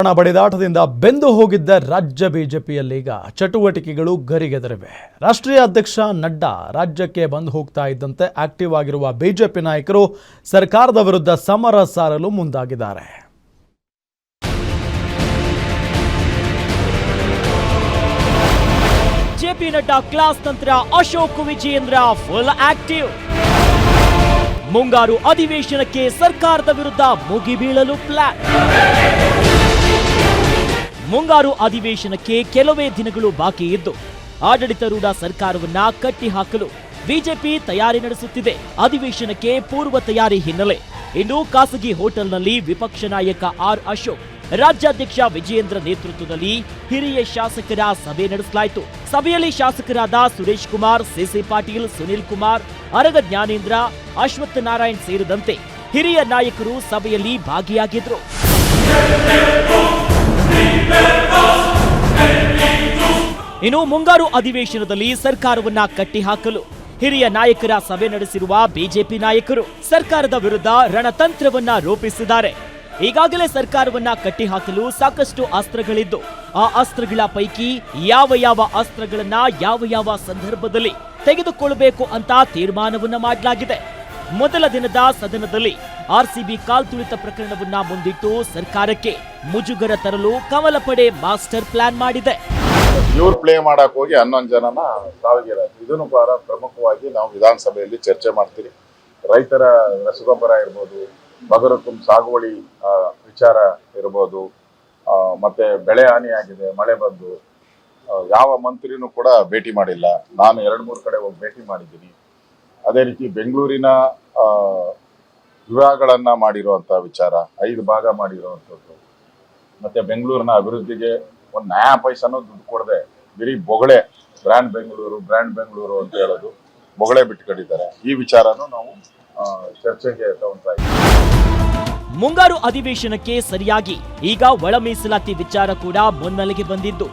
ಹಣ ಬಡಿದಾಟದಿಂದ ಬೆಂದು ಹೋಗಿದ್ದ ರಾಜ್ಯ ಬಿಜೆಪಿಯಲ್ಲೀಗ ಚಟುವಟಿಕೆಗಳು ಗರಿಗೆದರಿವೆ. ರಾಷ್ಟ್ರೀಯ ಅಧ್ಯಕ್ಷ ನಡ್ಡಾ ರಾಜ್ಯಕ್ಕೆ ಬಂದು ಹೋಗ್ತಾ ಇದ್ದಂತೆ ಆಕ್ಟಿವ್ ಆಗಿರುವ ಬಿಜೆಪಿ ನಾಯಕರು ಸರ್ಕಾರದ ವಿರುದ್ಧ ಸಮರ ಸಾರಲು ಮುಂದಾಗಿದ್ದಾರೆ. ಜೆಪಿ ನಡ್ಡಾ ಕ್ಲಾಸ್ ನಂತರ ಅಶೋಕ್ ವಿಜಯೇಂದ್ರ ಫುಲ್ ಆಕ್ಟಿವ್. ಮುಂಗಾರು ಅಧಿವೇಶನಕ್ಕೆ ಸರ್ಕಾರದ ವಿರುದ್ಧ ಮುಗಿಬೀಳಲು ಪ್ಲಾನ್. ಮುಂಗಾರು ಅಧಿವೇಶನಕ್ಕೆ ಕೆಲವೇ ದಿನಗಳು ಬಾಕಿ ಇದ್ದು ಆಡಳಿತಾರೂಢ ಸರ್ಕಾರವನ್ನ ಕಟ್ಟಿಹಾಕಲು ಬಿಜೆಪಿ ತಯಾರಿ ನಡೆಸುತ್ತಿದೆ. ಅಧಿವೇಶನಕ್ಕೆ ಪೂರ್ವ ತಯಾರಿ ಹಿನ್ನೆಲೆ ಇಂದು ಖಾಸಗಿ ಹೋಟೆಲ್ನಲ್ಲಿ ವಿಪಕ್ಷ ನಾಯಕ ಆರ್ ಅಶೋಕ್, ರಾಜ್ಯಾಧ್ಯಕ್ಷ ವಿಜಯೇಂದ್ರ ನೇತೃತ್ವದಲ್ಲಿ ಹಿರಿಯ ಶಾಸಕರ ಸಭೆ ನಡೆಸಲಾಯಿತು. ಸಭೆಯಲ್ಲಿ ಶಾಸಕರಾದ ಸುರೇಶ್ ಕುಮಾರ್, ಸಿಸಿ ಪಾಟೀಲ್, ಸುನಿಲ್ ಕುಮಾರ್, ಅರಗ ಜ್ಞಾನೇಂದ್ರ, ಅಶ್ವತ್ಥ ನಾರಾಯಣ್ ಸೇರಿದಂತೆ ಹಿರಿಯ ನಾಯಕರು ಸಭೆಯಲ್ಲಿ ಭಾಗಿಯಾಗಿದ್ರು. ಇನ್ನು ಮುಂಗಾರು ಅಧಿವೇಶನದಲ್ಲಿ ಸರ್ಕಾರವನ್ನ ಕಟ್ಟಿಹಾಕಲು ಹಿರಿಯ ನಾಯಕರ ಸಭೆ ನಡೆಸಿರುವ ಬಿಜೆಪಿ ನಾಯಕರು ಸರ್ಕಾರದ ವಿರುದ್ಧ ರಣತಂತ್ರವನ್ನ ರೂಪಿಸಿದ್ದಾರೆ. ಈಗಾಗಲೇ ಸರ್ಕಾರವನ್ನ ಕಟ್ಟಿಹಾಕಲು ಸಾಕಷ್ಟು ಅಸ್ತ್ರಗಳಿದ್ದು ಆ ಅಸ್ತ್ರಗಳ ಪೈಕಿ ಯಾವ ಅಸ್ತ್ರಗಳನ್ನ ಯಾವ ಸಂದರ್ಭದಲ್ಲಿ ತೆಗೆದುಕೊಳ್ಳಬೇಕು ಅಂತ ತೀರ್ಮಾನವನ್ನ ಮಾಡಲಾಗಿದೆ. ಮೊದಲ ದಿನದ ಸದನದಲ್ಲಿ ಆರ್ಸಿಬಿ ಕಾಲ್ತುಳಿತ ಪ್ರಕರಣವನ್ನ ಮುಂದಿಟ್ಟು ಸರ್ಕಾರಕ್ಕೆ ಮುಜುಗರ ತರಲು ಕಮಲ ಪಡೆ ಮಾಸ್ಟರ್ ಪ್ಲಾನ್ ಮಾಡಿದೆ. ಇವ್ರು ಪ್ಲೇ ಮಾಡಕ್ ಹೋಗಿ 11 ಜನನ ಸಾವಿರ. ಇದನ್ನು ಪ್ರಮುಖವಾಗಿ ನಾವು ವಿಧಾನಸಭೆಯಲ್ಲಿ ಚರ್ಚೆ ಮಾಡ್ತೀವಿ. ರೈತರ ರಸಗೊಬ್ಬರ ಇರ್ಬೋದು, ಬಗರಕುಂ ಸಾಗುವಳಿ ವಿಚಾರ ಇರ್ಬೋದು, ಮತ್ತೆ ಬೆಳೆ ಹಾನಿಯಾಗಿದೆ, ಮಳೆ ಬಂದು ಯಾವ ಮಂತ್ರಿನೂ ಕೂಡ ಭೇಟಿ ಮಾಡಿಲ್ಲ. ನಾನು 2-3 ಕಡೆ ಹೋಗಿ ಭೇಟಿ ಮಾಡಿದ್ದೀನಿ. ಅದೇ ರೀತಿ ಬೆಂಗಳೂರಿನ ವಿಭಾಗಗಳನ್ನ ಮಾಡಿರುವಂತ ವಿಚಾರ, 5 ಭಾಗ ಮಾಡಿರುವಂಥದ್ದು, ಮತ್ತೆ ಬೆಂಗಳೂರಿನ ಅಭಿವೃದ್ಧಿಗೆ ಒಂದು ನಯಾ ಪೈಸನೂ ದುಡ್ಡು ಕೊಡದೆ ಬರೀ ಬೊಗಳೆ ಬ್ರ್ಯಾಂಡ್ ಬೆಂಗಳೂರು ಅಂತ ಹೇಳೋದು ಬೊಗಳೆ ಬಿಟ್ಕೊಂಡಿದ್ದಾರೆ. ಈ ವಿಚಾರನೂ ನಾವು ಚರ್ಚೆಗೆ ತಗೊಂತಾ ಇದ್ದೀವಿ. ಮುಂಗಾರು ಅಧಿವೇಶನಕ್ಕೆ ಸರಿಯಾಗಿ ಈಗ ಒಳ ಮೀಸಲಾತಿ ವಿಚಾರ ಕೂಡ ಮುನ್ನೆಲೆಗೆ ಬಂದಿದ್ದು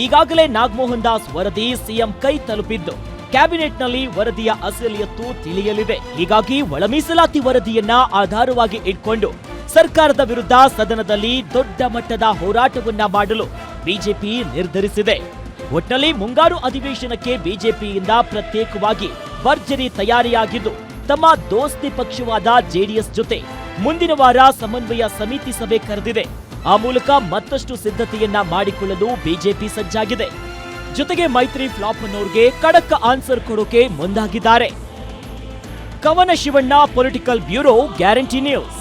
ಈಗಾಗಲೇ ನಾಗಮೋಹನ್ ದಾಸ್ ವರದಿ ಸಿಎಂ ಕೈ ತಲುಪಿದ್ದು ಕ್ಯಾಬಿನೆಟ್ನಲ್ಲಿ ವರದಿಯ ಅಸಲಿಯತ್ತು ತಿಳಿಯಲಿದೆ. ಹೀಗಾಗಿ ಒಳ ಮೀಸಲಾತಿ ವರದಿಯನ್ನ ಆಧಾರವಾಗಿ ಇಟ್ಕೊಂಡು ಸರ್ಕಾರದ ವಿರುದ್ಧ ಸದನದಲ್ಲಿ ದೊಡ್ಡ ಮಟ್ಟದ ಹೋರಾಟವನ್ನ ಮಾಡಲು ಬಿಜೆಪಿ ನಿರ್ಧರಿಸಿದೆ. ಒಟ್ಟಿನಲ್ಲಿ ಮುಂಗಾರು ಅಧಿವೇಶನಕ್ಕೆ ಬಿಜೆಪಿಯಿಂದ ಪ್ರತ್ಯೇಕವಾಗಿ ಭರ್ಜರಿ ತಯಾರಿಯಾಗಿದ್ದು ತಮ್ಮ ದೋಸ್ತಿ ಪಕ್ಷವಾದ ಜೆಡಿಎಸ್ ಜೊತೆ ಮುಂದಿನ ವಾರ ಸಮನ್ವಯ ಸಮಿತಿ ಸಭೆ ಕರೆದಿದೆ. ಆ ಮೂಲಕ ಮತ್ತಷ್ಟು ಸಿದ್ಧತೆಯನ್ನ ಮಾಡಿಕೊಳ್ಳಲು ಬಿಜೆಪಿ ಸಜ್ಜಾಗಿದೆ. ಜೊತೆಗೆ ಮೈತ್ರಿ ಫ್ಲಾಪ್ ಅನ್ನೋರ್ಗೆ ಖಡಕ್ ಆನ್ಸರ್ ಕೊಡೋಕೆ ಮುಂದಾಗಿದ್ದಾರೆ. ಕವನ Shivanna, political bureau, guarantee news.